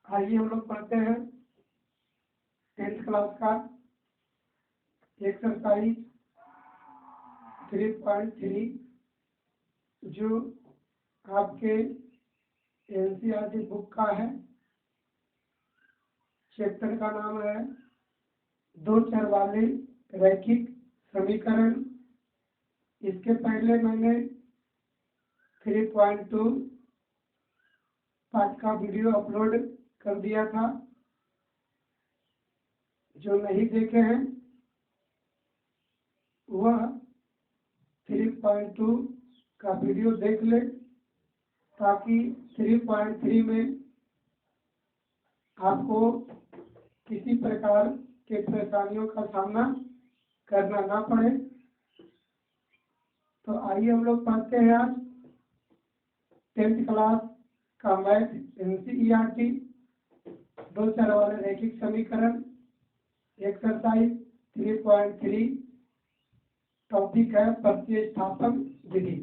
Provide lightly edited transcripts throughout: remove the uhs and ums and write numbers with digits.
आइए हम लोग पढ़ते हैं 10th क्लास का एक्सरसाइज 3.3 जो आपके एनसीईआरटी बुक का है। चैप्टर का नाम है दो चर वाले रैखिक समीकरण। इसके पहले मैंने 3.2 पाठ का वीडियो अपलोड कर दिया था। जो नहीं देखे हैं वह 3.2 का वीडियो देख ले, ताकि 3.3 में आपको किसी प्रकार के परेशानियों का सामना करना ना पड़े। तो आइए हम लोग पढ़ते हैं आज 10th क्लास का मैथ एनसीईआरटी दो चर वाले रैखिक समीकरण एक्सरसाइज 3.3। टॉपिक है प्रतिस्थापन विधि।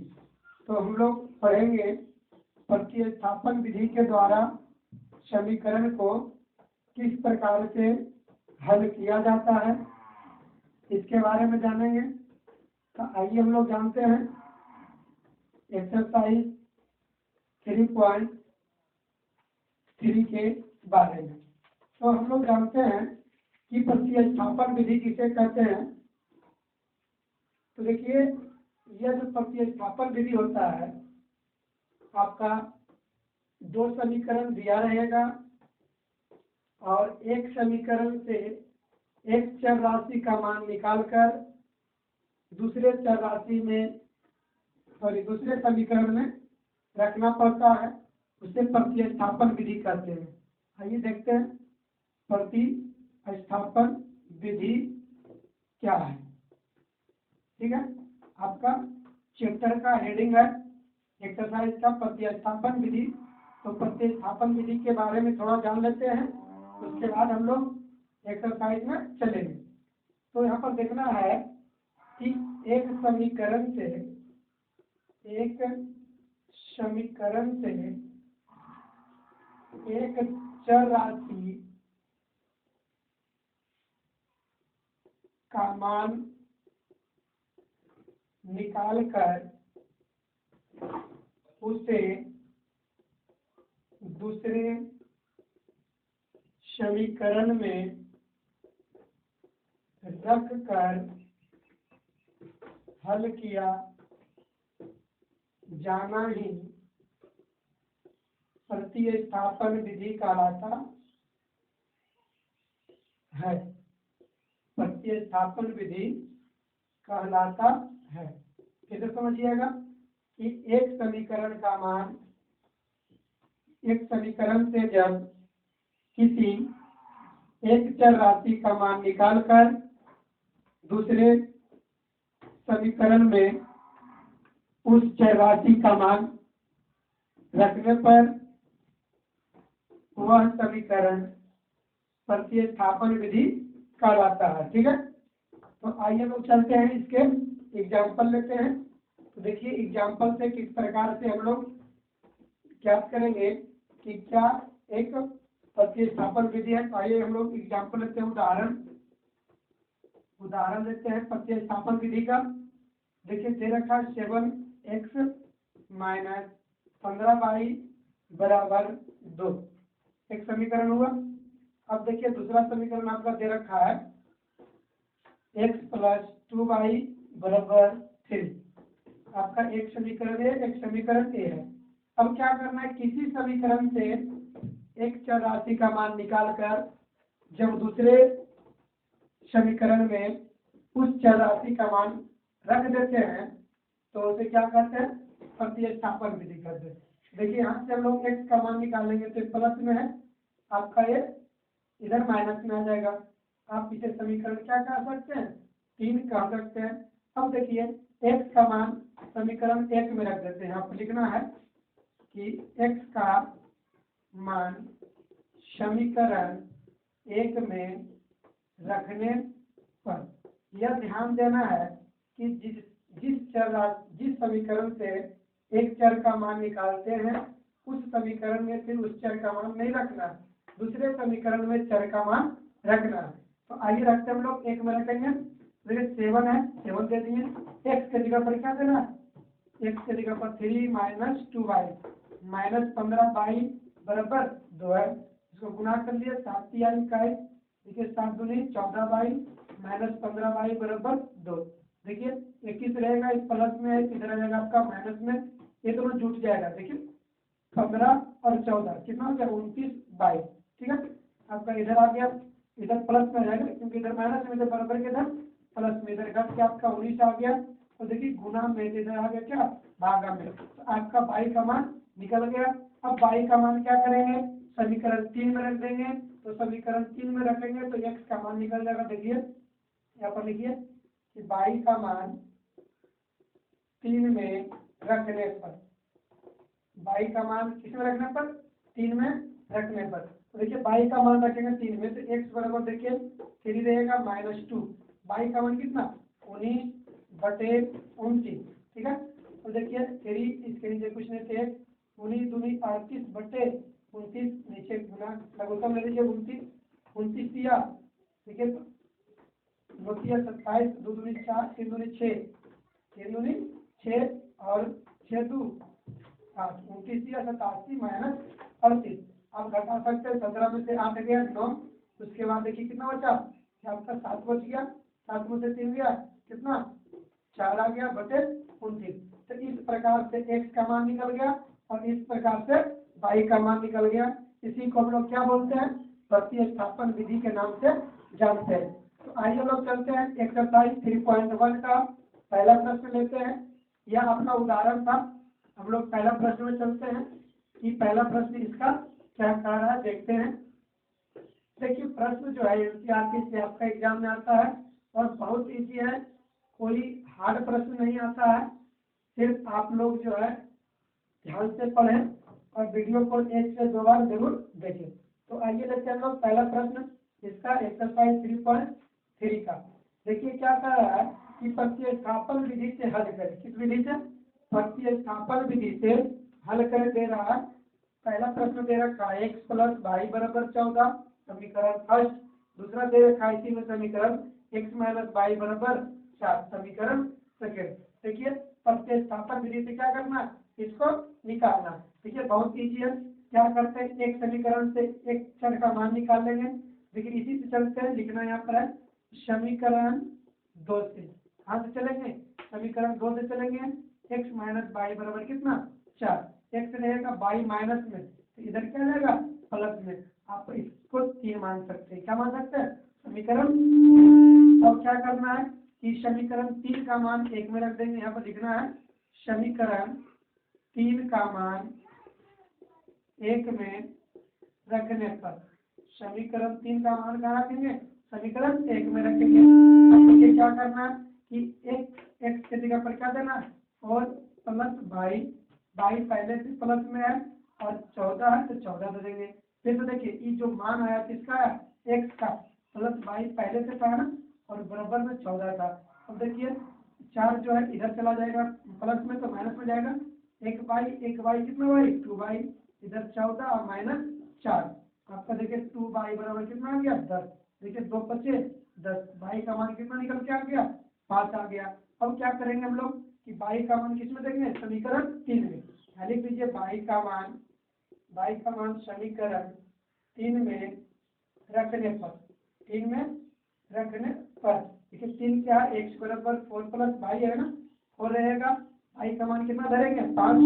तो हम लोग पढ़ेंगे प्रतिस्थापन विधि के द्वारा समीकरण को किस प्रकार से हल किया जाता है, इसके बारे में जानेंगे। तो आइए हम लोग जानते हैं एक्सरसाइज 3.3 के बारे में। तो हम लोग जानते हैं कि प्रतिस्थापन विधि किसे कहते हैं। तो देखिए, यह जो प्रतिस्थापन विधि होता है, आपका दो समीकरण दिया रहेगा और एक समीकरण से एक चर राशि का मान निकालकर दूसरे चर राशि में दूसरे समीकरण में रखना पड़ता है। उसे प्रतिस्थापन विधि कहते हैं। आइए देखते हैं प्रतिस्थापन विधि क्या है। ठीक है, आपका चैप्टर का हेडिंग है एक्सरसाइज का प्रतिस्थापन विधि। तो प्रतिस्थापन विधि के बारे में थोड़ा जान लेते हैं, उसके बाद हम लोग एक्सरसाइज में चलेंगे। तो यहाँ पर देखना है कि एक समीकरण से एक चर राशि का मान निकालकर उसे दूसरे समीकरण में रख कर हल किया जाना ही प्रतिस्थापन विधि कहलाता है। प्रतिस्थापन विधि कहलाता है। कैसे समझिएगा कि एक समीकरण का मान, एक समीकरण से जब किसी एक चर राशि का मान निकालकर दूसरे समीकरण में उस चर राशि का मान रखने पर वह समीकरण प्रतिस्थापन विधि कहलाता है। ठीक है, तो आइए लोग चलते हैं, इसके एग्जाम्पल लेते हैं। तो देखिए, एग्जाम्पल से किस प्रकार से हम लोग ज्ञात करेंगे कि क्या एक प्रतिस्थापन विधि है। तो आइए हम लोग एग्जाम्पल लेते हैं, उदाहरण लेते हैं प्रतिस्थापन विधि का। देखिए, दे रखा 7x - 15y = 2 एक समीकरण हुआ। अब देखिए, दूसरा समीकरण आपका दे रखा है x + 2y = 3। आपका एक समीकरण है, एक समीकरण ए है। अब क्या करना है, किसी समीकरण से एक चर राशि का मान निकालकर जब दूसरे समीकरण में उस चर राशि का मान रख देते हैं तो उसे क्या कहते हैं, प्रतिस्थापन विधि कहते हैं। देखिए, यहाँ से हम लोग x का मान निकालेंगे तो प्लस में है, आपका ये इधर माइनस में आ जाएगा। आप इसे समीकरण क्या कह सकते हैं, 3 कह सकते हैं। अब देखिए, x का मान समीकरण 1 में रख देते हैं। आप लिखना है कि x का मान समीकरण 1 में रखने पर यह ध्यान देना है कि जिस समीकरण से एक चर का मान निकालते हैं उस समीकरण में फिर उस चर का मान नहीं रखना। दूसरे समीकरण में चर का मान रखना है। तो आइए रखते हैं हम लोग, एक में रखेंगे, देखिए 7 है, 7 दे दिए, एक्स के जगह पर क्या देना है, एक्स के जगह पर 3 माइनस 2y माइनस 15y बराबर 2 है, इसको गुना कर लिए 7 तिहाई इकाई, देखिए 7 दूनी 14y माइनस 15y बराबर 2, देखिए 21 रहेगा, इस प्लस में है, इधर रहेगा आपका माइनस में, ये दोनों जुट जाएगा, देखिए 15 और 14 कितना हो गया 29y, ठीक है, आपका इधर आ गया, इधर प्लस में रहेगा क्योंकि इधर माइनस में, इधर बराबर के इधर प्लस में, इधर घट के आपका 19 आ गया, तो देखिए गुना में इधर आ गया क्या भागा में, तो आपका बाई का मान निकल गया। अब बाई का मान क्या करेंगे, समीकरण 3 में रख देंगे, तो समीकरण 3 में रखेंगे तो एक्स का मान निकल जाएगा, देखिए यहाँ पर लिखिए कि बाई का मान 3 में रखने पर, बाई का मान किस में रखने पर, 3 में रखने पर, तो देखिए बाई का मान रखेंगे 3 में, तो एक्स बराबर देखिए 3 रहेगा -2, बाई का मान कितना 19/29, ठीक है, तो देखिए 3 इसके नीचे कुछ नहीं थे, 19 दूनी 38/29, नीचे गुना लघुत्तम ले लीजिए 29 दिया, ठीक है, 9 27, 2 दूनी 4, 3 दूनी 6, 3 दूनी 6 और 6 2 8, 29 दिया 87 माइनस 38, आप घटा सकते हैं, 17 में से 8 गया 9, उसके बाद देखिए कितना बचा, आपका 7 बच गया, 7 में से 3 गया कितना 4 आ गया बटे 29, तो इस प्रकार से x का मान निकल गया और इस प्रकार से y का मान निकल गया। इसी को हम लोग क्या बोलते हैं, प्रतिस्थापन विधि के नाम से जानते हैं। तो आइए हम लोग चलते हैं एक्सरसाइज 3.1 का पहला प्रश्न लेते हैं, यह आपका उदाहरण था, हम लोग पहला प्रश्न में चलते हैं कि पहला प्रश्न इसका क्या कह रहा है, देखते हैं। देखिए प्रश्न जो है एनसीईआरटी से आपका एग्जाम में आता है और बहुत इजी है, कोई हार्ड प्रश्न नहीं आता है, सिर्फ आप लोग जो है ध्यान से पढ़ें और वीडियो को 1 से 2 बार जरूर देखें। तो आइए लेते हैं हम लोग पहला प्रश्न इसका एक्सरसाइज 3.3 का। देखिए क्या कह रहा है कि प्रतिस्थापन विधि से हल करें, किस विधि से, प्रतिस्थापन विधि से हल कर दे रहा है। पहला प्रश्न दे रखा है x प्लस वाई बराबर 14, समीकरण फर्स्ट, दूसरा दे रखा है इसी में समीकरण x माइनस वाई बराबर 4, समीकरण सेकेंड। देखिए प्रतिस्थापन विधि से क्या करना, इसको निकालना, देखिए बहुत इजी है, क्या करते हैं एक समीकरण से एक चर का मान निकाल लेंगे, लेकिन इसी से चलते हैं, लिखना यहाँ पर है समीकरण 2 से, कहाँ से चलेंगे, समीकरण 2 से चलेंगे, x माइनस वाई बराबर कितना 4, x रहेगा वाई माइनस में, तो इधर क्या रहेगा प्लस में, आप इसको 3 मान सकते हैं, क्या मान सकते हैं समीकरण। अब क्या करना है कि समीकरण 3 का मान 1 में रख देंगे, यहाँ पर लिखना है समीकरण 3 का मान 1 में रखने पर, समीकरण 3 का मान कहाँ रखेंगे, समीकरण 1 में रखेंगे। अब देखिए क्या करना है कि एक x के जगह पर क्या देना है और प्लस वाई, वाई पहले से प्लस में है और 14 है तो 14 दे देंगे, फिर तो देखिए ये जो मान आया किसका है x का, प्लस वाई पहले से था ना और बराबर में 14 था। अब देखिए 4 जो है इधर चला जाएगा प्लस में तो माइनस में जाएगा, एक वाई कितना वाई 2y, इधर 14 और माइनस 4, आपका देखिए 2y बराबर कितना आ गया 10, देखिए 2 बचे 10, y का मान कितना निकल के आ गया 5 आ गया। अब क्या करेंगे हम लोग कि y का मान किस में देंगे, समीकरण 3 में, लिख लीजिए y का मान समीकरण 3 में रखने पर, 3 में रखने पर, देखिए 3 क्या है x बराबर 4 प्लस y है ना, 4 रहेगा, y का मान कितना धरेंगे 5,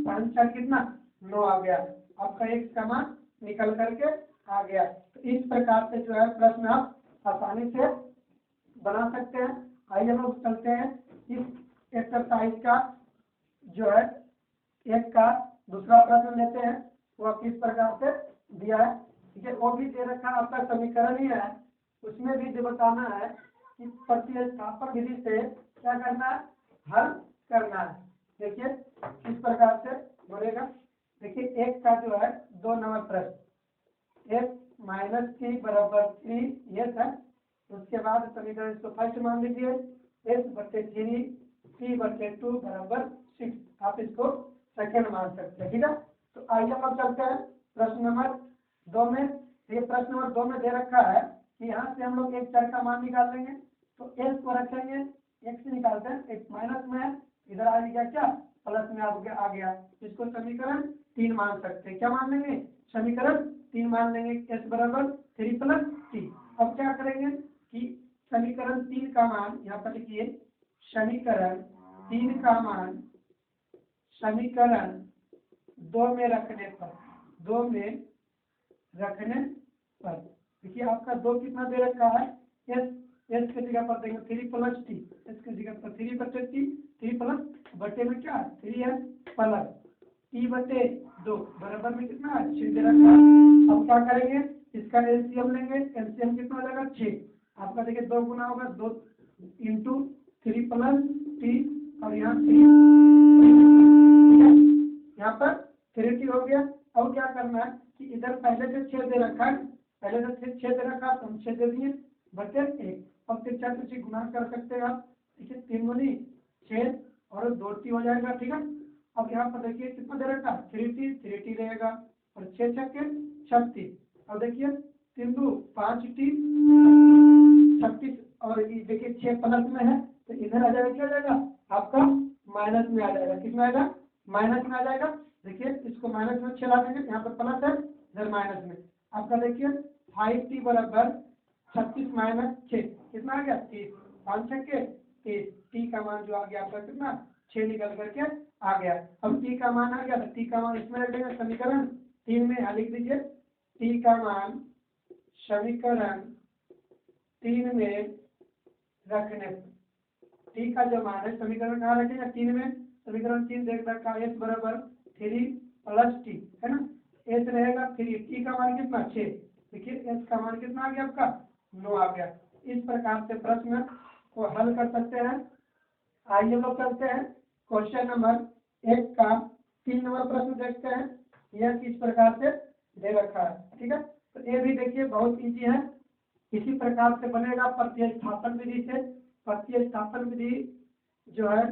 5 4 कितना 9 आ गया, आपका x का मान निकल करके आ गया। तो इस प्रकार से जो है प्रश्न आप आसानी से बना सकते हैं। आइए हम लोग चलते हैं इस एक्सरसाइज का जो है एक का दूसरा प्रश्न लेते हैं, वो किस प्रकार से दिया है, ठीक है, वो भी दे रखा है आपका समीकरण ही है, उसमें भी बताना है कि प्रतिस्थापन विधि से क्या करना है हल करना है। देखिए किस प्रकार से बोलेगा, देखिए एक का जो है 2 नंबर प्रश्न x माइनस 3 बराबर 3 ये था, उसके बाद समीकरण इसको फर्स्ट मान लीजिए x बटे 3 c बटे 2 बराबर 6, आप इसको सेकेंड मान सकते हैं, ठीक है। तो आइए हम चलते हैं प्रश्न नंबर 2 में, ये प्रश्न नंबर 2 में दे रखा है कि यहाँ से हम लोग एक चर का मान निकाल लेंगे, तो एस को रखेंगे, एक्स निकालते हैं, एक माइनस में है, इधर आ गया क्या, प्लस में आ गया, इसको समीकरण 3 मान सकते हैं। क्या मान लेंगे, समीकरण 3 मान लेंगे, एस बराबर 3 + t। अब क्या करेंगे कि समीकरण 3 का मान यहाँ पर लिखिए, समीकरण 3 का मान समीकरण 2 में रखने पर, 2 में रखने पर देखिए आपका 2 कितना दे रखा है, एस, एस की जगह पर देंगे 3 + t, एस की जगह पर 3/t, 3 प्लस बटे में क्या 3s प्लस t/2 बराबर में कितना है 6 दे रखा है। अब क्या करेंगे, इसका एलसीएम लेंगे, एलसीएम कितना हो जाएगा 6। आपका देखिए 2 गुना होगा 2 × 3 + t और यहाँ 3, यहाँ पर 3t हो गया। अब क्या करना है कि इधर पहले से 6 दे रखा है, पहले से 6 दे रखा है तो हम 6 दे दिए बटे 1, और फिर 4 से गुना कर सकते हैं आप, देखिए 3 × 6 और 2t हो जाएगा, ठीक है। अब यहाँ पर देखिए कितना दे रखा है 3t रहेगा और 6 छक्के 36। अब देखिए 3 × 2 5t 36, और ये देखिए 6 प्लस में है तो इधर आ जाएगा, क्या हो जाएगा आपका माइनस में आ जाएगा, कितना आएगा माइनस में आ जाएगा। देखिए इसको माइनस में 6 ला देंगे, यहाँ पर प्लस है इधर माइनस में, आपका देखिए 5t बराबर 36 - 6 कितना आ गया 30, 5 छक्के 30, t का मान जो आ गया आपका कितना 6 निकल करके आ गया। अब t का मान आ गया तो t का मान इसमें रख देंगे, समीकरण 3 में यहाँ लिख दीजिए, t का मान समीकरण 3 में रखने, t का जो मान है समीकरण कहाँ रखेंगे 3 में, समीकरण 3 देख रखा है s बराबर 3 + t है ना, s रहेगा 3, t का मान कितना 6, देखिए s का मान कितना आ गया आपका 9 आ गया। इस प्रकार से प्रश्न को हल कर सकते हैं। आइए लोग करते हैं क्वेश्चन नंबर 1 का 3 नंबर प्रश्न देखते हैं, यह किस प्रकार से दे रखा है, ठीक है। तो ये भी देखिए बहुत इजी है, इसी प्रकार से बनेगा प्रतिस्थापन विधि से। प्रतिस्थापन विधि जो है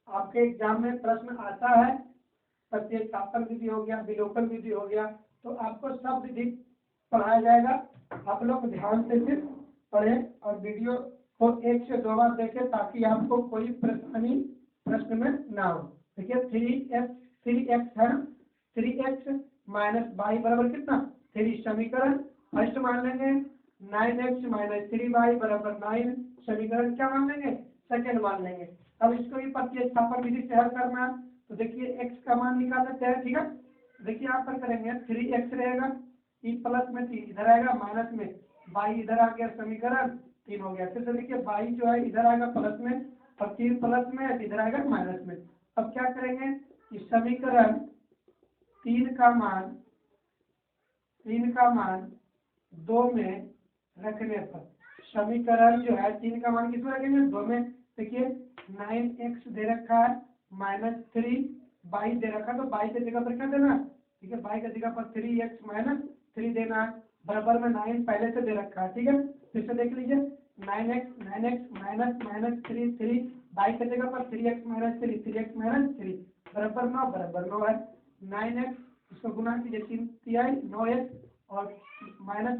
आपके एग्जाम में प्रश्न आता है, प्रतिस्थापन विधि हो गया, विलोपन विधि हो गया, तो आपको सब विधि पढ़ाया जाएगा। आप लोग ध्यान से सिर्फ पढ़ें और वीडियो को 1 से 2 बार देखें ताकि आपको कोई परेशानी प्रश्न में ना हो। देखिए 3x है, 3x - y बराबर कितना 3, समीकरण फर्स्ट मान लेंगे, 9x - 3y बराबर 9, समीकरण क्या मान लेंगे सेकंड मान लेंगे। अब इसको भी प्रतिस्थापन विधि से हल करना है, तो देखिए x का मान निकाल लेते हैं, ठीक है। देखिए यहाँ पर करेंगे 3x रहेगा, e प्लस में t इधर आएगा माइनस में, y इधर आ गया, समीकरण 3 हो गया। फिर से देखिए y जो है इधर आएगा प्लस में और 3 प्लस में इधर आएगा माइनस में। अब क्या करेंगे कि समीकरण 3 का मान 2 में रखने पर, समीकरण जो है 3 का मान किसमें रखेंगे 2 में। देखिए 9x दे रखा है -3 y दे रखा है, तो y की जगह पर क्या देना है, ठीक है, y की जगह पर 3x - 3 देना है, बराबर में 9 पहले से दे रखा है, ठीक है। फिर से देख लीजिए 9x - 3 3, y की जगह पर 3x - 3 3x - 3 बराबर 9 है। 9x इसको गुना कीजिए 3 तिहाई 9x और माइनस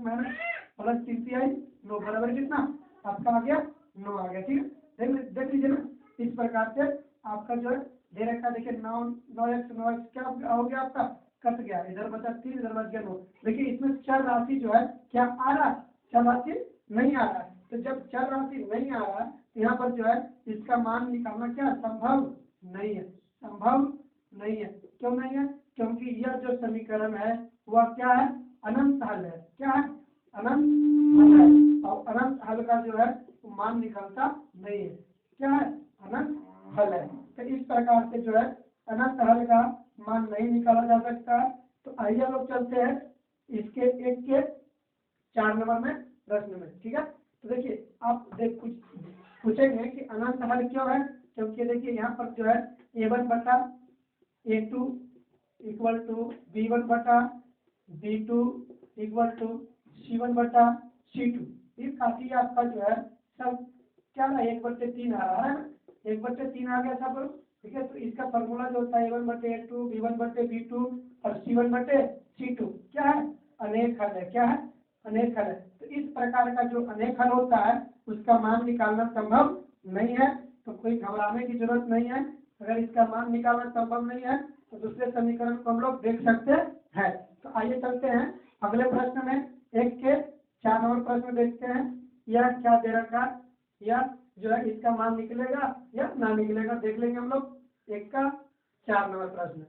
प्लस 3 तिहाई 9 बराबर कितना आपका आ गया 9 आ गया, ठीक है। देख लीजिए ना, इस प्रकार से आपका जो है दे रखा, देखिए 9x क्या हो गया आपका कट गया, इधर बचा 3 इधर बच गया 9। देखिए इसमें चर राशि जो है क्या आ रहा है, चर राशि नहीं आ रहा है, तो जब चर राशि नहीं आ रहा है तो यहाँ पर जो है इसका मान निकालना क्या संभव नहीं है, संभव नहीं है। क्यों नहीं है, क्योंकि यह जो समीकरण है वह क्या है अनंत हल है, क्या है अनंत हल है, और अनंत हल का जो है मान निकलता नहीं है, क्या है अनंत हल है। तो इस प्रकार से जो है अनंत हल का मान नहीं निकाला जा सकता है। तो आइए लोग चलते हैं इसके 1 के 4 नंबर में प्रश्न में, ठीक है। तो देखिए आप कुछ पूछेंगे कि अनंत हल क्यों है, क्योंकि देखिए यहाँ पर जो है a1 बटा a2 इक्वल टू b1 बटा b2 इक्वल टू c1 बटा c2, ये काफी आपका जो है सब क्या ना 1/3 आ रहा है ना, 1/3 आ गया सब, ठीक है। तो इसका फॉर्मूला जो होता है a1/a2 b1/b2 और c1/c2 क्या है अनेक हल है। क्या है? अनेक हल है। तो इस प्रकार का जो अनेक हल होता है उसका मान निकालना संभव नहीं है, तो कोई घबराने की जरूरत नहीं है। अगर इसका मान निकालना संभव नहीं है तो दूसरे समीकरण को हम लोग देख सकते हैं। तो आइए चलते हैं अगले प्रश्न में। एक के 4 नंबर प्रश्न देखते हैं। यह क्या दे रखा, या जो है इसका मान निकलेगा या ना निकलेगा देख लेंगे हम लोग। एक का 4 नंबर प्रश्न।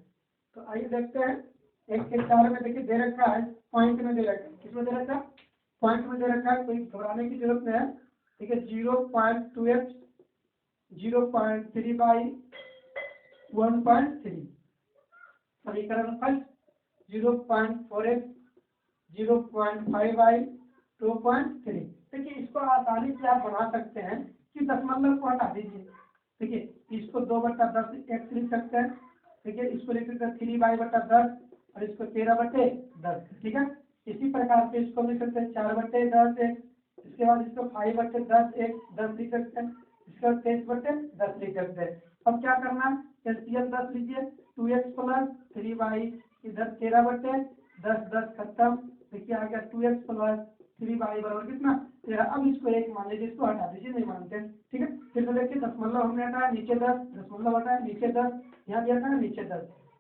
तो आइए देखते हैं। एक के 4 में देखिए दे रखा है, पॉइंट में दे रखा है। किसमें दे रखा है? पॉइंट में दे रखा है, कोई घबराने की जरूरत नहीं है। ठीक है, 0.2x 0.3 बाई 1.3। समीकरण फर्स्ट 0.4x 0.5 बाई 2.3। देखिए इसको आसानी से आप बना सकते हैं कि दशमलव को हटा दीजिए। देखिए इसको 2/10 x लिख सकते हैं। देखिए इसको लिख सकते हैं 3/10 और इसको 13/10। ठीक है, इसी प्रकार से इसको लिख सकते हैं 4/10 x। इसके बाद इसको 5/10 x 10 लिख सकते हैं। इसके बाद 23/10 लिख सकते हैं। अब क्या करना है, एलसीएम 10 लीजिए, 2x प्लस 3y इधर 13/10 10 खत्म। देखिए आ गया 2x प्लस 3y बराबर कितना 13। अब इसको एक मान लीजिए, इसको हटा दीजिए, नहीं मानते। ठीक है, फिर से देखिए दशमलव हमने हटाया, नीचे 10, दशमलव हटाया नीचे 10, यहाँ दिया था नीचे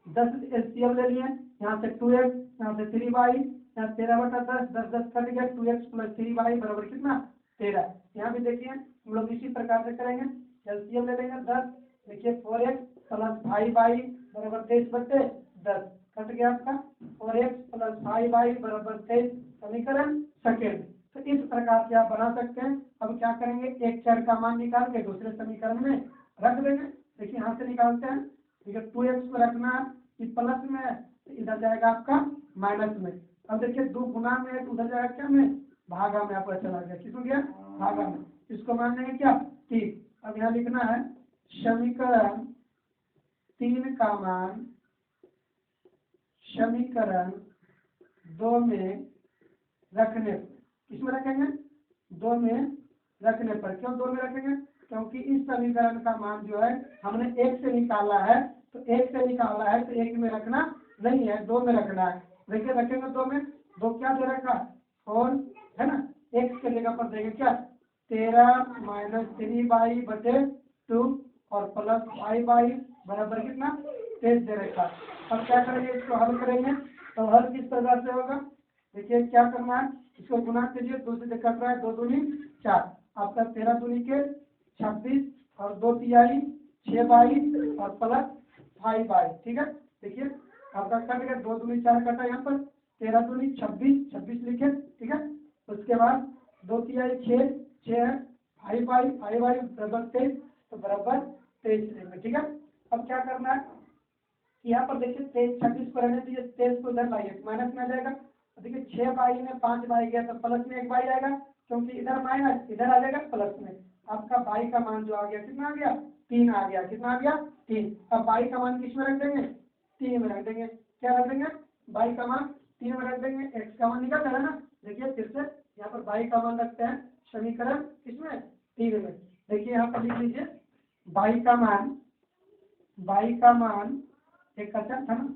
10 एलसीएम ले लिए। यहाँ से 2x, यहाँ से 3y, यहाँ 13/10 10 कट गया, 2x प्लस 3y बराबर कितना 13। यहाँ भी देखिए हम लोग इसी प्रकार से करेंगे, एलसीएम ले लेंगे 10। देखिए 4x प्लस 5y बराबर 23/10 कट गया आपका, 4x प्लस 5y बराबर 23। समीकरण सेकेंड। तो इस प्रकार से आप बना सकते हैं। अब क्या करेंगे, एक चर का मान निकाल के दूसरे समीकरण में रख देंगे। देखिए यहाँ से निकालते हैं। ठीक है, 2x को रखना है कि प्लस में, इधर जाएगा आपका माइनस में। अब देखिए 2 गुना में है तो उधर जाएगा क्या में, भागा में आपका चला गया। किस हो गया, भागा में। इसको मान लेंगे क्या 3। अब यहाँ लिखना है समीकरण 3 का मान समीकरण 2 में रखने पर। किसमें रखेंगे, 2 में रखने पर। क्यों 2 में रखेंगे, क्योंकि इस समीकरण का मान जो है हमने 1 से निकाला है, तो 1 से निकाला है तो 1 में रखना नहीं है, 2 में रखना है। देखिए रखेंगे 2 में, 2 क्या दे रखा 4 है ना, x के जगह पर देंगे क्या 13 माइनस 3y/2 और प्लस 5y बराबर कितना 23 दे रखा। अब क्या करेंगे, इसको हल करेंगे। तो हल किस प्रकार से होगा, देखिए क्या करना है, इसको गुना कीजिए, 2 से कट रहा है, 2 दूनी 4, आपका 13 दूनी के 26 और 2 तिहाई 6y और प्लस 5y। ठीक है, देखिए आपका कट गया, 2 दूनी 4 कटा, यहाँ पर 13 दूनी 26 लिखे। ठीक है, उसके बाद 2 तिहाई 6 है, 5y बराबर 23, तो बराबर 23 लेंगे। ठीक है, अब क्या करना है, यहाँ पर देखिए 23 26 को रहने दीजिए, 23 को इधर लाइए, माइनस में आ जाएगा। देखिए 6y में 5y गया तो प्लस में 1y आएगा, क्योंकि इधर माइनस इधर आ जाएगा प्लस में। आपका y का मान जो आ गया कितना आ गया 3 आ गया। कितना आ गया 3। अब y का मान किस में रख देंगे 3 में रख देंगे। क्या रख देंगे, y का मान 3 में रख देंगे, x का मान निकल जाएगा ना। देखिए फिर से यहाँ पर y का मान रखते हैं समीकरण किसमें 3 में। देखिए यहाँ पर लिख लीजिए y का मान एक अच्छा था ना,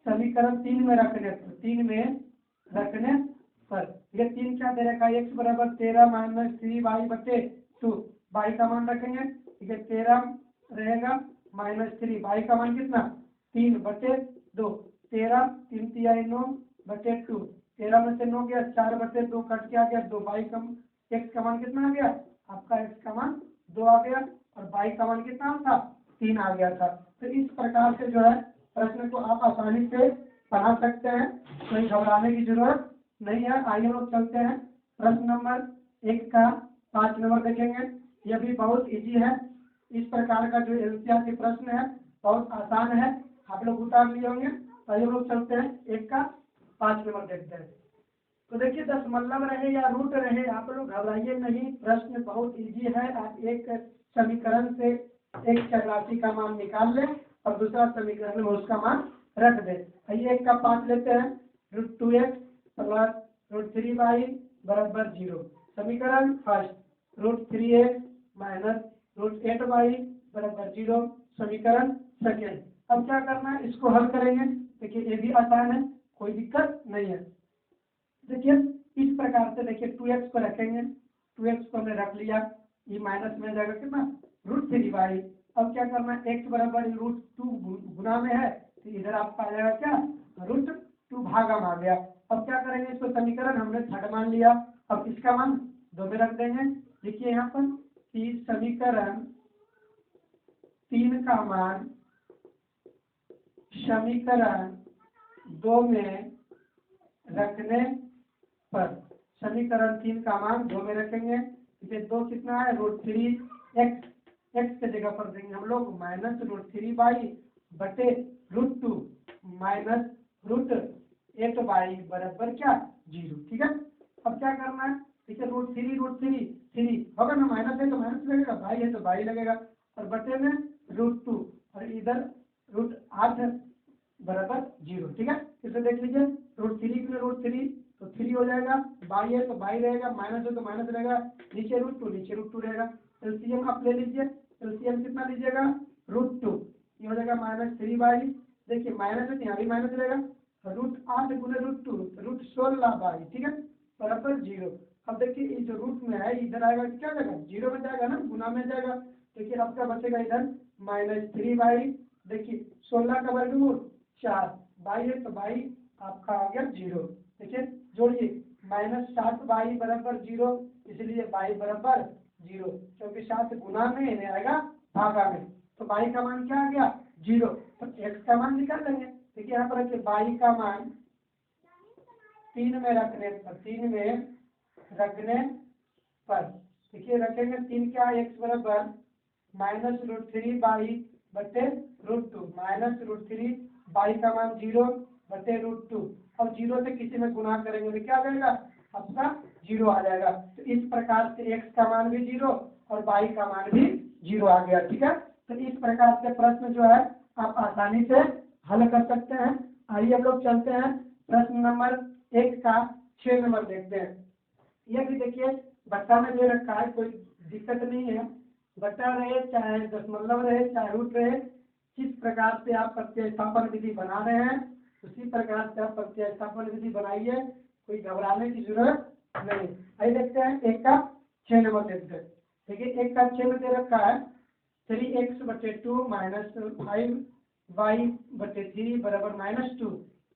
समीकरण 3 में रखने पर, 3 में रखने पर ये 3 क्या दे रखा है, x बराबर 13 माइनस 3y/2। y का मान रखेंगे, ठीक है 13 रहेगा माइनस 3, y का मान कितना 3/2, 13 3 तिहाई 9/2, 13 में से 9 गया, 4/2 कट के आ गया 2, y का x का मान कितना आ गया, आपका x का मान 2 आ गया और y का मान कितना था 3 आ गया था। तो इस प्रकार से जो है प्रश्न को आप आसानी से बना सकते हैं, कोई घबराने की जरूरत नहीं है। आइए लोग चलते हैं प्रश्न नंबर 1 का 5 नंबर देखेंगे। यह भी बहुत इजी है। इस प्रकार का जो एनसीईआरटी प्रश्न है बहुत आसान है, आप लोग उतार लिए होंगे। तो आइए लोग चलते हैं 1 का 5 नंबर देखते हैं। तो देखिए दशमलव रहे या रूट रहे, आप लोग घबराइए नहीं, प्रश्न बहुत इजी है। आप एक समीकरण से एक चर राशि का मान निकाल लें और दूसरा समीकरण में उसका मान रख दें। आइए 1 का 5 लेते हैं, √2x प्लस √3y बराबर 0। समीकरण फर्स्ट √3x माइनस √8y बराबर 0। समीकरण सेकेंड। अब क्या करना है, इसको हल करेंगे। देखिए ये भी आसान है, कोई दिक्कत नहीं है। देखिए इस प्रकार से देखिए 2x को रखेंगे, 2x को हमने रख लिया, ये माइनस में जाएगा कितना √3y। अब क्या करना है, x बराबर √2 गुना में है तो इधर आपका आ जाएगा क्या √2 भागा में आ गया। अब क्या करेंगे, इसको समीकरण हमने थर्ड मान लिया, अब इसका मान 2 में रख देंगे। देखिए यहाँ पर कि समीकरण 3 का मान समीकरण 2 में रखने पर, समीकरण 3 का मान 2 में रखेंगे। इसे 2 कितना है √3x, x के जगह पर देंगे हम लोग -√3y बटे √2 माइनस √8y बराबर क्या 0। ठीक है, अब क्या करना है, देखिए √3 होगा ना, माइनस है तो माइनस लगेगा, बाई है तो बाई लगेगा, और बटे में √2 और इधर √8 बराबर 0। ठीक है, फिर से देख लीजिए √3 में √3 तो 3 हो जाएगा, बाई है तो बाई रहेगा, माइनस है तो माइनस रहेगा, नीचे √2 रहेगा। एलसीएम आप ले लीजिए, एलसीएम कितना लीजिएगा √2, ये हो जाएगा -3y। देखिए माइनस है तो यहाँ भी माइनस रहेगा, √8 गुने √2 √16y। ठीक है, बराबर 0। अब देखिए ये जो रूट में है इधर आएगा तो क्या जाएगा 0 में जाएगा ना, गुना में जाएगा। देखिए अब क्या बचेगा इधर -3y। देखिए 16 का वर्गमूल 4, बाई है तो बाई आपका आ गया 0। देखिए जोड़िए -7y बराबर 0, इसलिए y बराबर 0, क्योंकि 7 गुना में नहीं आएगा भागा में, तो y का मान क्या आ गया 0। तो x का मान निकाल लेंगे। देखिए यहाँ पर रखिए y का मान 3 में रखने पर देखिए रखेंगे 3 क्या x बराबर -√3y बटे √2 -√3y का मान 0 बटे √2। अब 0 से किसी में गुना करेंगे तो क्या आ जाएगा आपका 0 आ जाएगा। तो इस प्रकार से x का मान भी 0 और y का मान भी 0 आ गया। ठीक है, तो इस प्रकार से प्रश्न जो है आप आसानी से हल कर सकते हैं। आइए हम लोग चलते हैं प्रश्न नंबर 1 का 6 नंबर देखते हैं। यह भी देखिए बट्टा में दे रखा है, कोई दिक्कत नहीं है, बट्टा रहे चाहे दशमलव रहे चाहे रूट रहे, किस प्रकार से आप प्रतिस्थापन विधि बना रहे हैं उसी प्रकार से आप प्रतिस्थापन विधि बनाइए, कोई घबराने की जरूरत नहीं। आइए देखते हैं 1 का 6 नंबर देखते हैं। देखिए 1 का 6 में दे रखा है 3x बटे 2 -5y बटे 3 बराबर -2।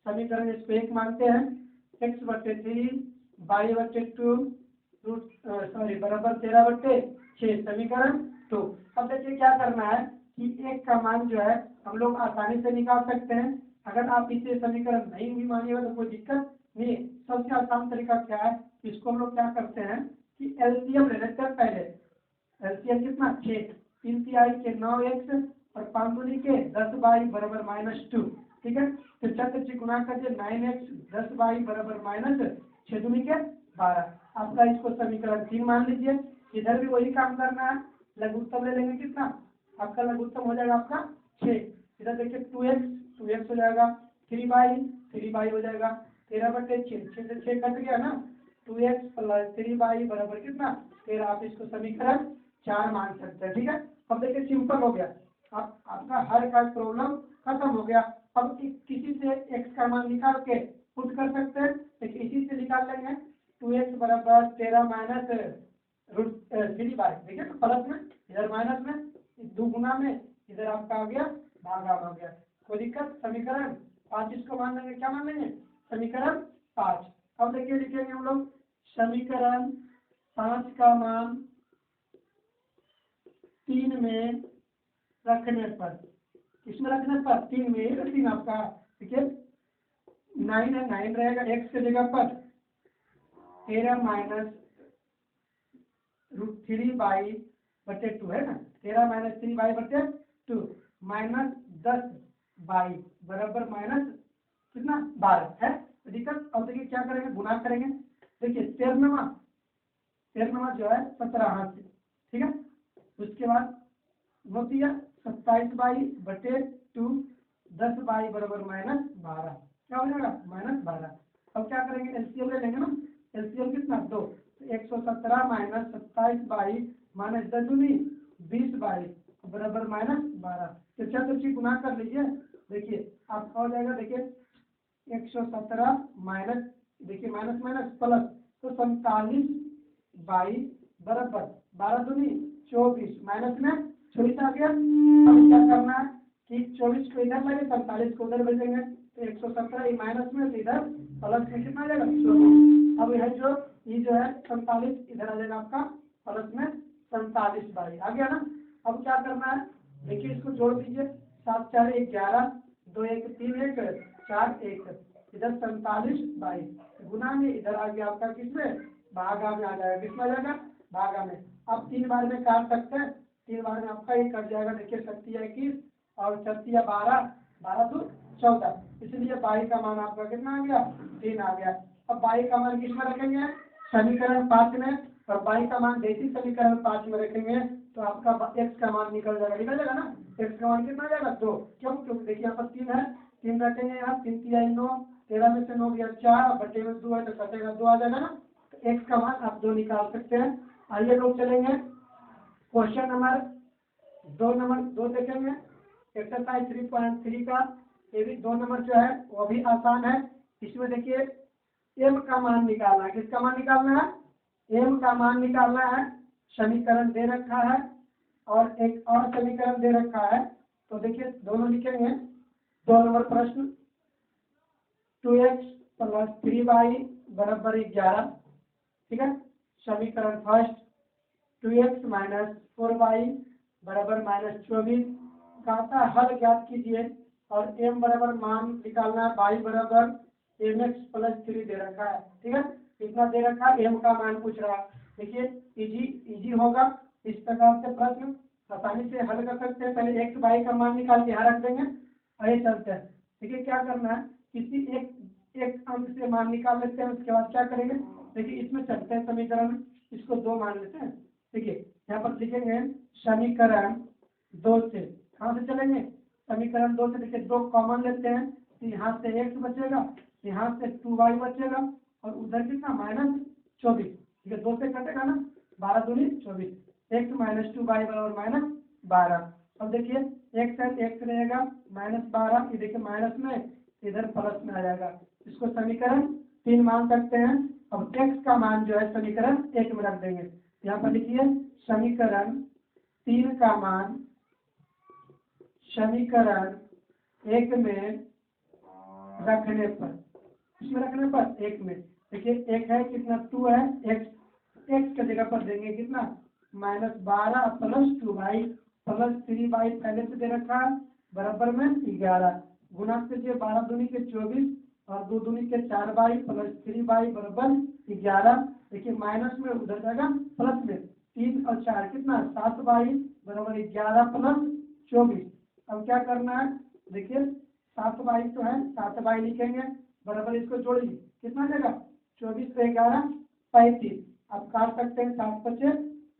समीकरण इसको 1 मानते हैं, x बटे 3 y बटे 2 बराबर 13/6 समीकरण 2। अब देखिए क्या करना है कि 1 का मान जो है हम लोग आसानी से निकाल सकते हैं। अगर आप इसे समीकरण नहीं भी मानिएगा तो कोई दिक्कत नहीं। सबसे आसान तरीका क्या है, इसको हम लोग क्या करते हैं कि एलसीएम ले लेते हैं। पहले एलसीएम कितना 6, 3 तिहाई के 9x और 5 दूनी के 10y बराबर -2। ठीक है, तो 4 से गुना करके 9x 10y बराबर -6 दूनी के 12। आपका इसको समीकरण 3 मान लीजिए। इधर भी वही काम करना है, लघुत्तम ले लेंगे, कितना आपका लघुत्तम हो जाएगा आपका 6। इधर देखिए 2x हो जाएगा, 3y हो जाएगा, 13/6, 6 से 6 कट गया ना, 2x + 3y बराबर कितना 13। आप इसको समीकरण 4 मान सकते हैं। ठीक है, अब देखिए सिंपल हो गया, आपका हर का प्रॉब्लम खत्म हो गया। अब किसी से x का मान निकाल के पुट कर सकते हैं, देखिए इसी से निकाल लेंगे 2x बराबर 13 माइनस √3y। देखिए तो प्लस में इधर माइनस में, 2 गुना में इधर आपका आ गया भागा आ गया, कोई दिक्कत। समीकरण 5 इसको मान लेंगे, क्या मान लेंगे समीकरण 5। अब देखिए लिखेंगे हम लोग समीकरण 5 का मान 3 में रखने पर, किसमें रखने पर 3 में, 3 आपका देखिए 9 है, 9 रहेगा x के जगह पर 13 माइनस √3y बटे 2 है ना, 13 - 3y बटे 2 -10y बराबर माइनस कितना 12 है। दिक्कत। अब देखिए क्या करेंगे, गुना करेंगे। देखिए 13 जो है 17 हाथ से, ठीक है, उसके बाद होती है 27y बटे 2, 10y बराबर -12, क्या हो जाएगा -12। अब क्या करेंगे, एलसीएम ले लेंगे ना, एलसीएम कितना 2, 117 - 27y - 10 दूनी 20y बराबर -12। तो 4 से गुना कर लीजिए। देखिए आपका हो जाएगा, देखिए 117 माइनस, देखिए माइनस माइनस प्लस, तो 47 बाई बराबर 12 दूनी 24, माइनस में 24 आ गया। अब क्या करना है कि 24 को इधर लगे, 47 को उधर भेजेंगे, तो 117 माइनस में, इधर प्लस में कितना आ जाएगा 24। अब यह जो है 47 इधर आ जाएगा आपका प्लस में 47 बाई, आ गया ना। अब क्या करना है, देखिए इसको जोड़ दीजिए, 7 4 11, 2 1 3 1 4 1, इधर 47 बाई गुना में, इधर आ गया आपका किसमें, भागा में आ जाएगा, किसमें आ जाएगा, भागा में। अब 3 बार में काट सकते हैं, 3 बार में आपका ये कट जाएगा, देखिए 7 21 और 7 12, 12 2 14, इसलिए बाई का मान आपका कितना आ गया, 3 आ गया। अब बाई का मान किसमें रखेंगे, समीकरण 5 में, और बाई का मान जैसे समीकरण 5 में रखेंगे तो आपका एक्स का मान निकल जाएगा ना, एक्स का मान कितना आ जाएगा 2, क्यों, क्योंकि देखिए यहाँ पर 3 है, 3 रखेंगे यहाँ, 3 3 9, 13 में से 9 गया 4, बटे में 2 है तो कटेगा 2 आ जाएगा ना, तो एक्स का मान आप 2 निकाल सकते हैं। आइए लोग चलेंगे क्वेश्चन नंबर 2 देखेंगे, एक्सरसाइज 3.3 का, ये भी 2 नंबर जो है वो भी आसान है। इसमें देखिए एम का मान निकालना है, किसका मान निकालना है, एम का मान निकालना है। समीकरण दे रखा है और एक और समीकरण दे रखा है, तो देखिए दोनों लिखेंगे। 2 नंबर प्रश्न, 2x प्लस 3y बराबर 11, ठीक है। समीकरण फर्स्ट, 2x माइनस 4y बराबर माइनस 24 का हल ज्ञात कीजिए, और m बराबर मान निकालना है, y बराबर mx प्लस 3 दे रखा है, ठीक है। कितना दे रखा है, m का मान पूछ रहा है। देखिए इजी होगा, इस प्रकार से प्रश्न आसानी से हल कर सकते हैं। पहले x y का मान निकाल के यहाँ रख देंगे, आइए चलते हैं। देखिए क्या करना है, किसी एक अंक से मान निकाल लेते हैं, उसके बाद क्या करेंगे, देखिए इसमें चलते हैं समीकरण, इसको 2 मान लेते हैं। देखिए यहाँ पर लिखेंगे समीकरण 2 से, कहाँ से चलेंगे, समीकरण 2 से, देखिए 2 कॉमन लेते हैं, तो यहाँ से x बचेगा, यहाँ से 2y बचेगा, और उधर कितना माइनस 24, ठीक है, 2 से कटेगा ना, 12 दूनी 24, x माइनस 2y बराबर माइनस 12। अब देखिए x है, x रहेगा माइनस 12, ये देखिए माइनस में, इधर प्लस में आ जाएगा, इसको समीकरण 3 मान सकते हैं। अब x का मान जो है समीकरण 1 में रख देंगे, यहाँ पर लिखिए समीकरण 3 का मान समीकरण 1 में रखने पर, इसमें रखने पर 1 में, देखिए 1 है कितना 2 है, x के जगह पर देंगे कितना minus 12 plus 2y plus 3y पहले से दे रखा है, बराबर में 11, गुना कीजिए 12 दूनी के 24 और 2 दूनी के 4y प्लस 3y बराबर 11। देखिए माइनस में उधर जाएगा प्लस में, 3 और 4 कितना 7y बराबर 11 प्लस 24। अब क्या करना है, देखिए 7y तो है, 7y लिखेंगे, बराबर इसको जोड़िए, कितना देगा 24 से 11 35, अब काट सकते हैं, 7 बचे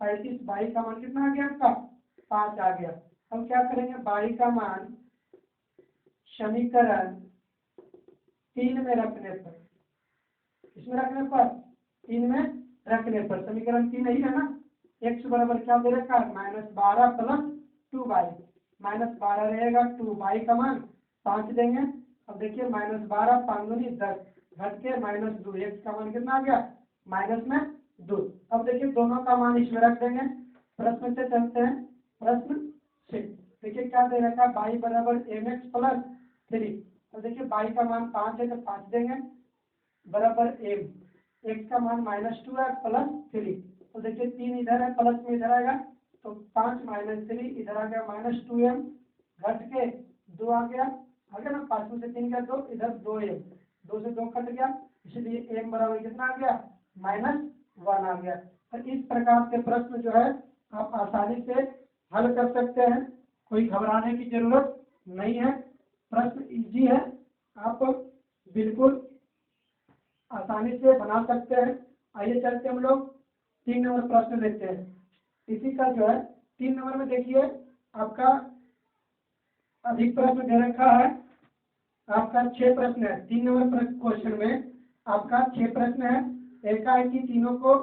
35, बाई का मान कितना आ गया आपका 5 आ गया। अब क्या करेंगे, बाई का मान समीकरण 3 में रखने पर, इसमें रखने पर 3 में रखने पर, समीकरण 3 नहीं है ना, x बराबर क्या दे रखा है माइनस 12 प्लस 2y, माइनस 12 रहेगा, 2y का मान 5 देंगे। अब देखिए माइनस 12 5 दूनी 10, घट के माइनस 2, x का मान कितना आ गया माइनस में 2। अब देखिए दोनों का मान इसमें रख देंगे, प्रश्न से चलते हैं, प्रश्न से देखिए क्या दे रखा है, y बराबर mx प्लस 3, तो देखिए y का मान 5 है तो 5 देंगे, बराबर m, x का मान माइनस 2 है प्लस 3, तो देखिए 3 इधर है, प्लस में इधर आएगा, तो 5 माइनस 3 इधर आ गया माइनस 2m, घट के 2 आ गया ना, 5 में से 3 गया 2, इधर 2m, 2 से 2 कट गया, इसलिए m बराबर कितना आ गया -1 आ गया। तो इस प्रकार के प्रश्न जो है आप आसानी से हल कर सकते हैं, कोई घबराने की जरूरत नहीं है, प्रश्न इजी है, आप बिल्कुल आसानी से बना सकते हैं। आइए चलते हम लोग 3 नंबर प्रश्न देखते हैं। इसी का जो है 3 नंबर में देखिए आपका अधिक प्रश्न दे रखा है, आपका 6 प्रश्न है, 3 नंबर क्वेश्चन में आपका 6 प्रश्न है, एकाएकी तीनों को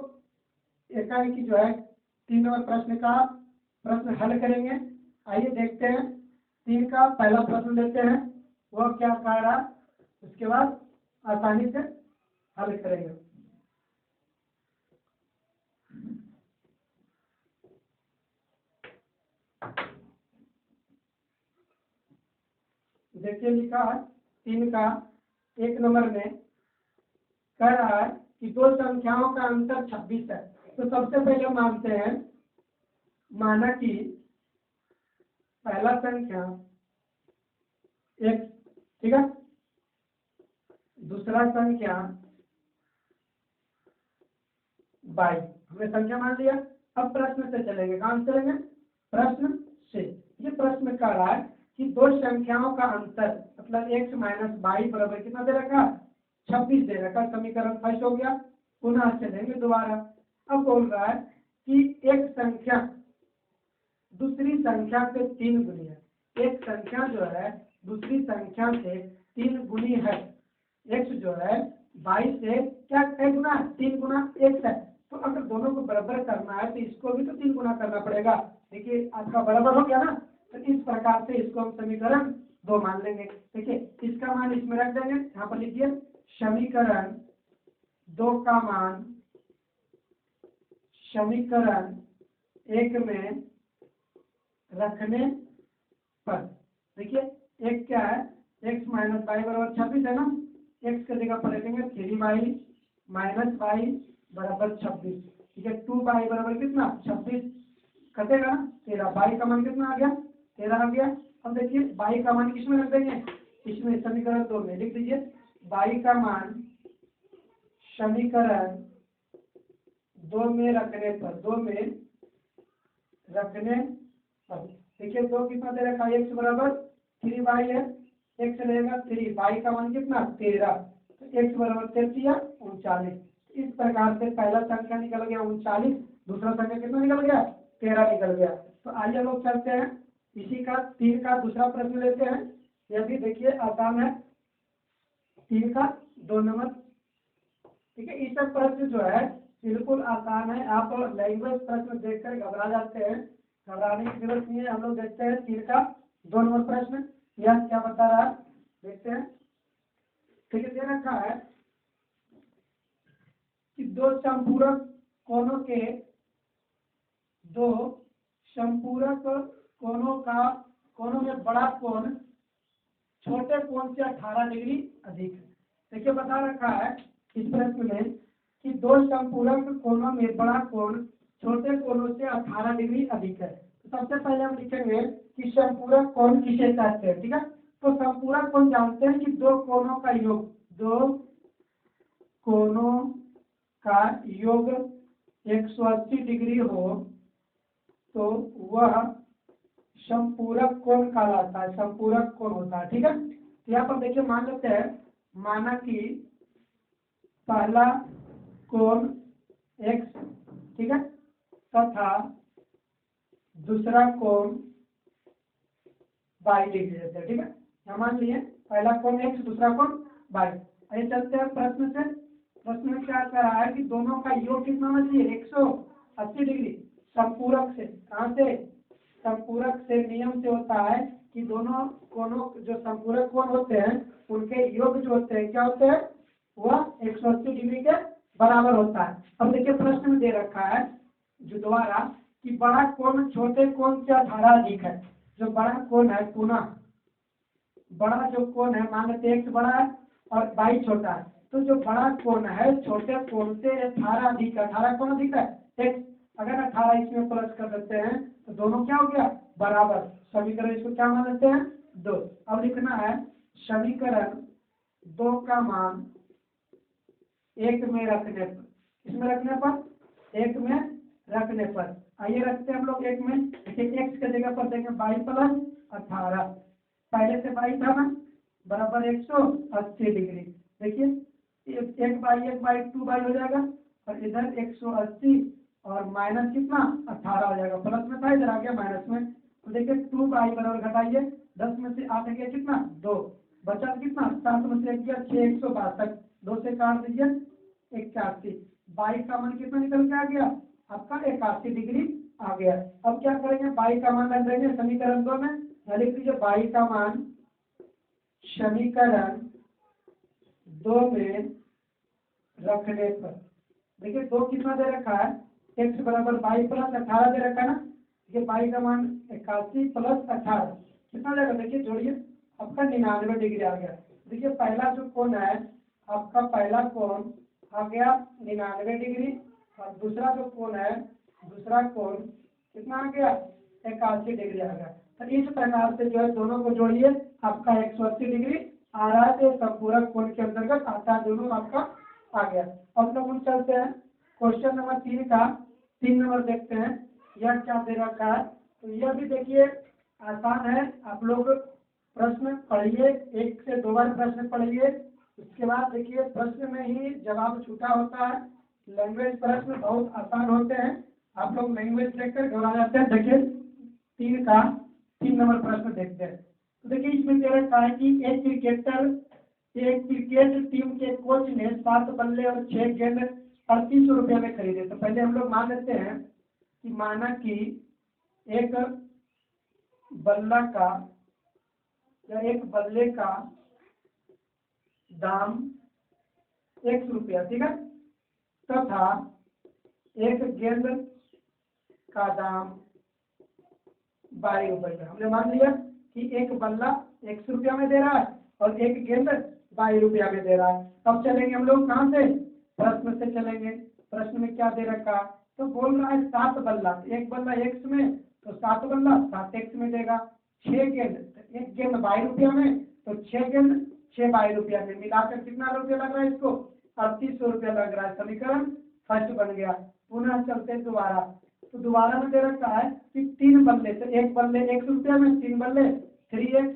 एकाएकी जो है 3 नंबर प्रश्न का प्रश्न हल करेंगे। आइए देखते हैं, 3 का पहला प्रश्न लेते हैं, वह क्या कह रहा, उसके बाद आसानी से हल करेंगे। देखिए लिखा है 3 का 1 नंबर में कह रहा है कि दो संख्याओं का अंतर 26 है। तो सबसे पहले मानते हैं, माना कि पहला संख्या x, ठीक है, दूसरा संख्या y, हमने संख्या मान लिया। अब प्रश्न से चलेंगे, कहां से चलेंगे? प्रश्न से। ये प्रश्न कह रहा है कि दो संख्याओं का अंतर मतलब x माइनस वाई बराबर कितना दे रखा? 26 दे रखा। समीकरण फर्स्ट हो गया, पुनः चलेंगे दोबारा। अब बोल रहा है कि एक संख्या दूसरी संख्या से 3 गुनी है। एक संख्या जो है दूसरी संख्या से 3 गुनी है। x जो है 22 से क्या है गुना? 3 गुना x है। तो अगर दोनों को बराबर करना है तो इसको भी तो 3 गुना करना पड़ेगा। देखिए आपका बराबर हो गया ना, तो इस प्रकार से इसको हम समीकरण 2 मान लेंगे। देखिए इसका मान इसमें रख देंगे, यहाँ पर लिखिए समीकरण 2 का मान समीकरण 1 में रखने पर, देखिए एक क्या है, x माइनस वाई बराबर 26 है ना, x की जगह पर रखेंगे 3y माइनस वाई बराबर 26। ठीक है, 2y बराबर कितना? 26 कटेगा ना 13। y का मान कितना आ गया? 13 आ गया। अब देखिए y का मान किसमें रख देंगे? इसमें समीकरण 2 में लिख दीजिए y का मान समीकरण 2 में रखने पर, 2 में रखने पर देखिए 2 कितना दे रखा है? x बराबर 3y है, x रहेगा 3, y का मान कितना? 13, तो x बराबर 33 39। इस प्रकार से पहला संख्या निकल गया 39, दूसरा संख्या कितना निकल गया? 13 निकल गया। तो आइए लोग चलते हैं इसी का 3 का दूसरा प्रश्न लेते हैं। यह भी देखिए आसान है, 3 का 2 नंबर। ठीक है, इसका प्रश्न जो है बिल्कुल आसान है। आप लैंग्वेज प्रश्न देखकर घबरा जाते हैं, घबराने की जरूरत नहीं है। हम लोग देखते हैं 3 का 2 नंबर प्रश्न, यह क्या बता रहा है देखते हैं। ठीक है, दे रखा है कि दो संपूरक कोणों के, दो संपूरक कोणों में बड़ा कोण छोटे कोण से 18 डिग्री अधिक है। देखिए बता रखा है इस प्रश्न में कि दो संपूरक कोणों में बड़ा कोण छोटे कोणों से 18 डिग्री अधिक है। तो सबसे पहले हम लिखेंगे कि संपूरक कोण किसे कहते हैं। ठीक है, तो संपूरक कोण जानते हैं कि दो कोणों का योग, दो कोणों का योग 180 डिग्री हो तो वह संपूरक कोण कहलाता है, संपूरक कोण होता है। ठीक है, तो यहाँ पर देखिए मान लेते हैं, माना कि पहला कोण x, ठीक है, तथा दूसरा कोण y डिग्री रहता है। ठीक है, यहाँ मान लिए पहला कोण x, दूसरा कोण y। आइए चलते हैं प्रश्न से। प्रश्न में क्या कह रहा है कि दोनों का योग कितना होना चाहिए? 180 डिग्री। संपूरक से, कहाँ से? संपूरक से नियम से होता है कि दोनों कोणों जो संपूरक कोण होते हैं उनके योग जो होते हैं क्या होते हैं? वह 180 डिग्री के बराबर होता है। अब देखिए प्रश्न में दे रखा है जो द्वारा कि बड़ा कोण छोटे कोण से 18 अधिक है। जो बड़ा कोण है, पुनः बड़ा जो कोण है, मान लेते x बड़ा है और y छोटा है, तो जो बड़ा कोण है छोटे कोण से 18 अधिक, 18 कौन अधिक है? x। अगर 18 इसमें प्लस कर देते हैं तो दोनों क्या हो गया? बराबर। समीकरण इसको क्या मान लेते हैं? 2। अब लिखना है समीकरण 2 का मान 1 में रखने पर, किसमें रखने पर? 1 में रखने पर। आइए रखते हैं हम लोग 1 में। देखिए x की जगह पर देंगे y प्लस 18, पहले से y था ना, बराबर 180 डिग्री। देखिए एक बाई 2y हो जाएगा और इधर 180 और माइनस कितना? 18 हो जाएगा। प्लस में था, इधर आ गया माइनस में। तो देखिए 2y बराबर घटाइए, 10 में से 8 गया कितना? 2, बचा कितना? 7 में से 1 गया 6, 162, 2 से काट दीजिए 81। y का मान कितना निकल के आ गया? आपका 81 डिग्री आ गया। अब क्या करेंगे? y का मान रख देंगे समीकरण 2 में। लिख लीजिए y का मान समीकरण 2 में रखने पर, देखिए 2 कितना दे रखा है, x बराबर 22 प्लस 18 दे रखा है ना। देखिए 22 का मान 81 प्लस 18 कितना जाएगा, देखिए जोड़िए, आपका 99 डिग्री आ गया। देखिए पहला जो कोण है आपका, पहला कोण आ गया 99 डिग्री, और दूसरा जो कोण है, दूसरा कोण कितना आ गया, 81 डिग्री आ गया। तो इस प्रकार से जो है दोनों को जोड़िए, आपका 180 डिग्री आ रहा है, तो संपूरक कोण के अंतर्गत आता है, दोनों आपका आ गया। अब लोग हम चलते हैं क्वेश्चन नंबर 3 का 3 नंबर देखते हैं, यह क्या दे रखा है। तो यह भी देखिए आसान है, आप लोग प्रश्न पढ़िए, 1 से 2 बार प्रश्न पढ़िए, उसके बाद देखिए प्रश्न में ही जवाब छूटा होता है। लैंग्वेज प्रश्न बहुत आसान होते हैं, आप लोग लैंग्वेज देखकर घबरा जाते हैं। देखिए 3 का 3 नंबर प्रश्न देखते हैं। तो देखिए इसमें कह रखा है कि एक क्रिकेट टीम के कोच ने 7 बल्ले और 6 गेंद 3800 रुपये में खरीदे। तो पहले हम लोग मान लेते हैं कि माना कि एक बल्ला का या एक बल्ले का दाम 100 रुपया, ठीक है, तथा एक गेंद का दाम 22 रुपया। हमने मान लिया कि एक बल्ला 100 रुपया में दे रहा है और एक गेंद 22 रुपया में दे रहा है। अब चलेंगे हम लोग कहाँ से, प्रश्न से चलेंगे। प्रश्न में क्या दे रखा, तो बोल रहा है 7 बल्ला, एक बल्ला x में, तो 7 बल्ला 7x में देगा। 6 गेंद, एक गेंद 22 रुपया में, तो 6 गेंद 6 22 रुपया में, मिलाकर कितना रुपया लग रहा है इसको, 3800 रुपया लग रहा है। समीकरण फर्स्ट बन गया। पुनः चलते हैं दोबारा, तो दोबारा में दे रखा है कि 3 बल्ले, तो एक बल्ले 100 रुपया में, 3 बल्ले 3x,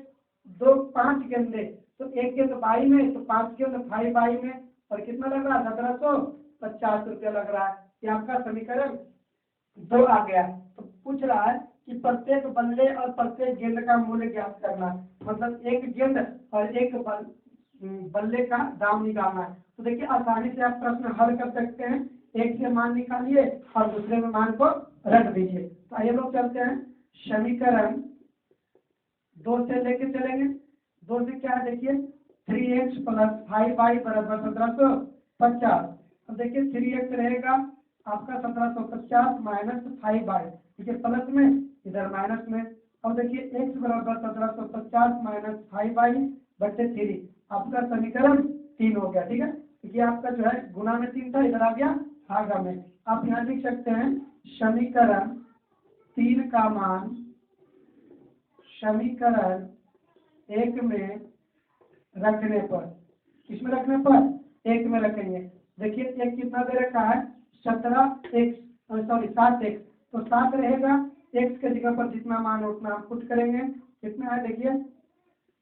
2 5 गेंदे, तो एक गेंद 22 में, तो 5 गेंद 22 में, और कितना लग रहा है, 1750 रुपया लग रहा है। ये आपका समीकरण 2 आ गया। तो पूछ रहा है कि प्रत्येक बल्ले और प्रत्येक गेंद का मूल्य ज्ञात करना, मतलब एक गेंद और एक बल्ले का दाम निकालना है। तो देखिए आसानी से आप प्रश्न हल कर सकते हैं, एक से मान निकालिए और दूसरे में मान को रख दीजिए। तो आइए लोग चलते हैं समीकरण 2 से लेके चलेंगे। 2 से क्या है, देखिए 3x प्लस 5y बराबर 1750। अब देखिए 3x रहेगा आपका 1750 माइनस 5y, देखिए प्लस में इधर माइनस में। अब देखिए x बराबर 1750 माइनस 5y बटे 3, आपका समीकरण 3 हो गया, ठीक है। देखिए आपका जो है गुना में 3 था, इधर आ गया भागा में। आप यहाँ लिख सकते हैं समीकरण 3 का मान समीकरण 1 में रखने पर, किसमें रखने पर, 1 में रखेंगे। देखिए एक कितना दे रखा है, 7x, तो 7 रहेगा, x के जगह पर जितना मान उतना हम पुट करेंगे। कितना है, देखिए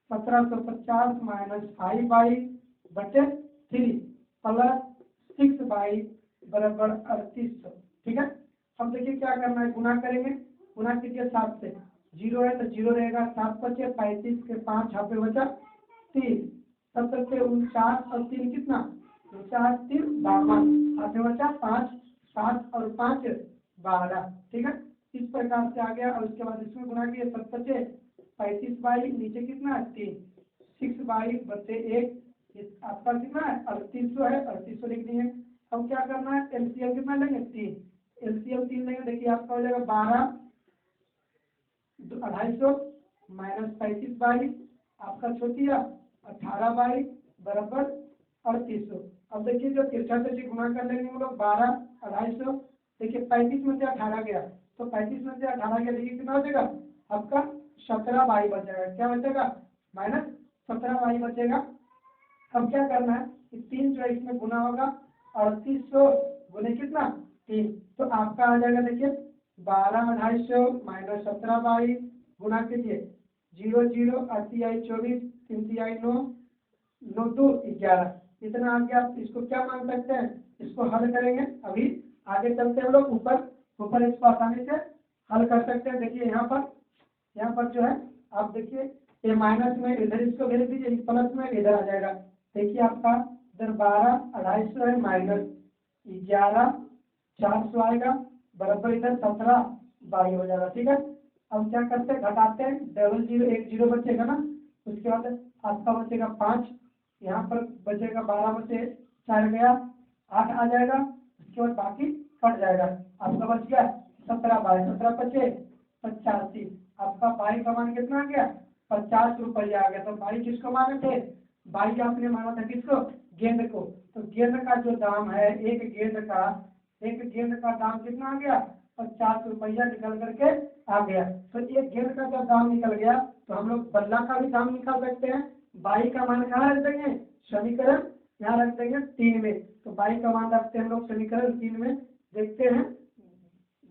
1750 माइनस 5y बटे 3 प्लस 6y बराबर 3800, ठीक है। अब देखिए क्या करना है, गुना करेंगे, गुना कीजिए 7 से, 0 है तो 0 रहेगा, 7 बचे 35 के 5 यहाँ पे बचा 3, 70 से 49 और 3 कितना, 49 3 52, यहाँ पे बचा 5, 7 और 5 12, ठीक है। इस प्रकार से आ गया। और उसके बाद इसमें गुना किए 7 बचे 35y, नीचे कितना है 3, 6y बटे 1, आपका कितना है 3800 है, 3800 लिख दिए। अब क्या करना है, एलसीएम कितना लेंगे 3, एलसीएम 3 लेंगे। देखिए आपका हो जाएगा 12 250 माइनस 35y, आपका छोटिया 18y बराबर 3800। अब देखिए जो तिरछा से गुना कर लेंगे हम लोग 12 250, देखिए 35 में से 18 गया, तो 35 में से 18 गया, देखिए कितना बचेगा आपका 17y बचेगा। क्या बचेगा, माइनस 17y बचेगा। अब क्या करना है कि 3 जो है इसमें गुना होगा, 3800 गुने कितना 3, तो आपका आ जाएगा देखिए 12 250 माइनस 17y, गुना कीजिए 0 0 8 24 3 9 9 2 11, इतना आ गया। इसको क्या मान सकते हैं, इसको हल करेंगे। अभी आगे चलते हैं लोग, ऊपर इसको आसानी से हल कर सकते हैं। देखिए यहाँ पर जो है आप देखिए ये माइनस में, इधर इसको भेज दीजिए, प्लस में इधर आ जाएगा। देखिए आपका इधर 12 250 है माइनस 11 400 आएगा, बराबर इधर 17 22 हो जाएगा, ठीक है। अब क्या करते हैं, घटाते हैं, 0 0 1 0 बचेगा ना, उसके बाद आपका बचेगा 5 यहाँ पर बचेगा 12 में से 4 गया 8 आ जाएगा, उसके बाद बाकी कट जाएगा, आपका बच गया 17 बाई 17 पचे 85। आपका बाई का मान कितना आ गया 50 रुपया आ गया। तो बाई किसको माने थे, बाई आपने माना था किसको, गेंद को। तो गेंद का जो दाम है एक गेंद का दाम कितना आ गया 50 रुपया निकल करके आ गया। तो एक गेंद का जब दाम निकल गया तो हम लोग बल्ला का भी दाम निकाल सकते हैं। बाई का मान कहाँ रख देंगे, समीकरण यहाँ रख देंगे 3 में। तो बाई का मान रखते हैं हम लोग समीकरण 3 में, देखते हैं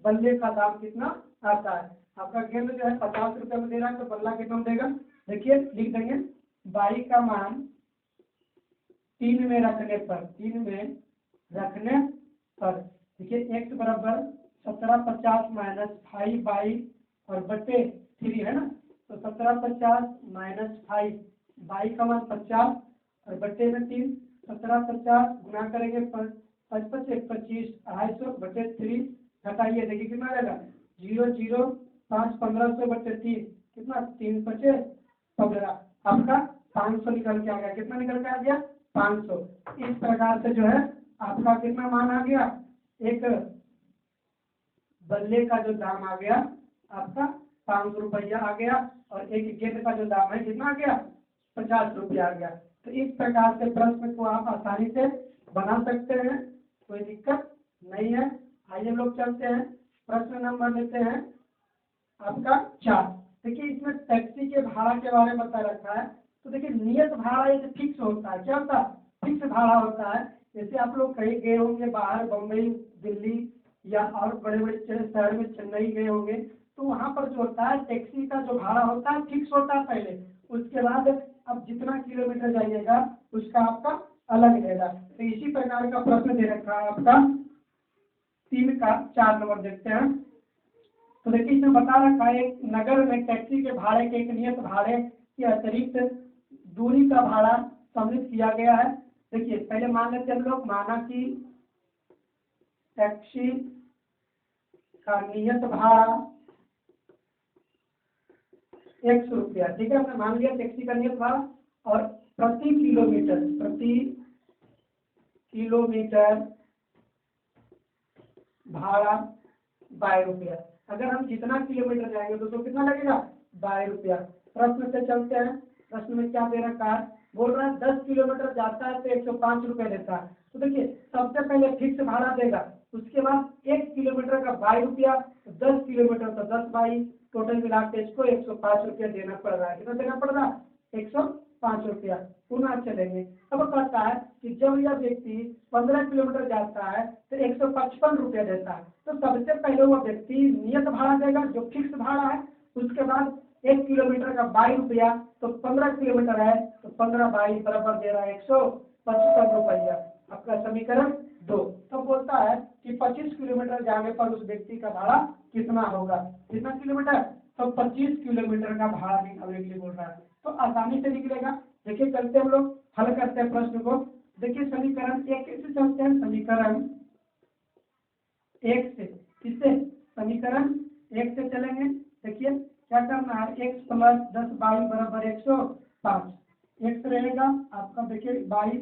बल्ले का दाम कितना आता है। आपका गेंद जो है 50 रुपये में दे रहा है, तो बल्ला कितना में देगा, देखिए लिख देंगे बाई का मान 3 में रखने पर देखिए x बराबर 1750 माइनस 5 बाई और बटे 3 है ना। तो 1750 माइनस 5 बाई का मान 50 और बटे में 3, 1750 गुना करेंगे 5 25 250 बटे 3 घटाइए, देखिए कितना रहेगा 0 0 5 1500 बटे 3 कितना 3 25 15, आपका 500 निकल के आ गया। कितना निकल के आ गया 500। इस प्रकार से जो है आपका कितना मान आ गया, एक बल्ले का जो दाम आ गया आपका 500 रुपया आ गया, और एक गेंद का जो दाम है कितना आ गया 50 रुपया आ गया। तो इस प्रकार से प्रश्न को आप आसानी से बना सकते हैं, कोई दिक्कत नहीं है। आइए लोग चलते हैं, प्रश्न नंबर लेते हैं आपका 4। देखिए इसमें टैक्सी के भाड़ा के बारे में बता रखा है। तो देखिए नियत भाड़ा एक फिक्स होता है, क्या होता है, फिक्स भाड़ा होता है। जैसे आप लोग कहीं गए होंगे बाहर, बम्बई दिल्ली या और बड़े बड़े शहर में, चेन्नई गए होंगे, तो वहाँ पर जो होता है टैक्सी का जो भाड़ा होता है फिक्स होता है पहले, उसके बाद अब जितना किलोमीटर जाइएगा उसका आपका अलग रहेगा। तो इसी प्रकार का प्रश्न दे रखा है आपका 3 का 4 नंबर, देखते हैं। तो देखिए इसमें बता रखा है एक नगर में टैक्सी के भाड़े के एक नियत भाड़े के अतिरिक्त दूरी का भाड़ा सम्मिलित किया गया है। देखिए पहले मान लेते हम लोग, माना कि टैक्सी का नियत भाड़ा 100 रुपया, ठीक है, हमने मान लिया टैक्सी का नियत भाड़ा, और प्रति किलोमीटर भाड़ा 22 रुपया। अगर हम जितना किलोमीटर जाएंगे तो कितना लगेगा 22 रुपया। प्रश्न से चलते हैं, प्रश्न में क्या दे रखा है, बोल रहा है 10 किलोमीटर जाता है तो 105 रुपये देता है। तो देखिए सबसे पहले फिक्स भाड़ा देगा, उसके बाद 1 किलोमीटर का 22 रुपया, 10 किलोमीटर तो 10 बाई, टोटल मिला के इसको 105 रुपया देना पड़ रहा है। कितना देना पड़ रहा है 105 रुपया। पुनः चलेंगे, अब कहता है कि जब यह व्यक्ति 15 किलोमीटर जाता है तो 155 रुपया देता है। तो सबसे पहले वह व्यक्ति नियत भाड़ा देगा जो फिक्स भाड़ा है, उसके बाद 1 किलोमीटर का 22 रुपया, तो 15 किलोमीटर है तो 15 बाई बराबर दे रहा है 155 रुपया। आपका समीकरण 2। तो बोलता है कि 25 किलोमीटर जाने पर उस व्यक्ति का भाड़ा कितना होगा, कितना किलोमीटर, तो 25 किलोमीटर का भाड़ा निकालने के लिए बोल रहा है। तो आसानी से निकलेगा। देखिए चलते हम लोग हल करते हैं प्रश्न को। देखिए समीकरण 1 से चलते हैं, समीकरण 1 से, किससे, समीकरण 1 से चलेंगे। देखिए क्या करना है, x + 10 बाई बराबर 105, x रहेगा आपका, देखिए 22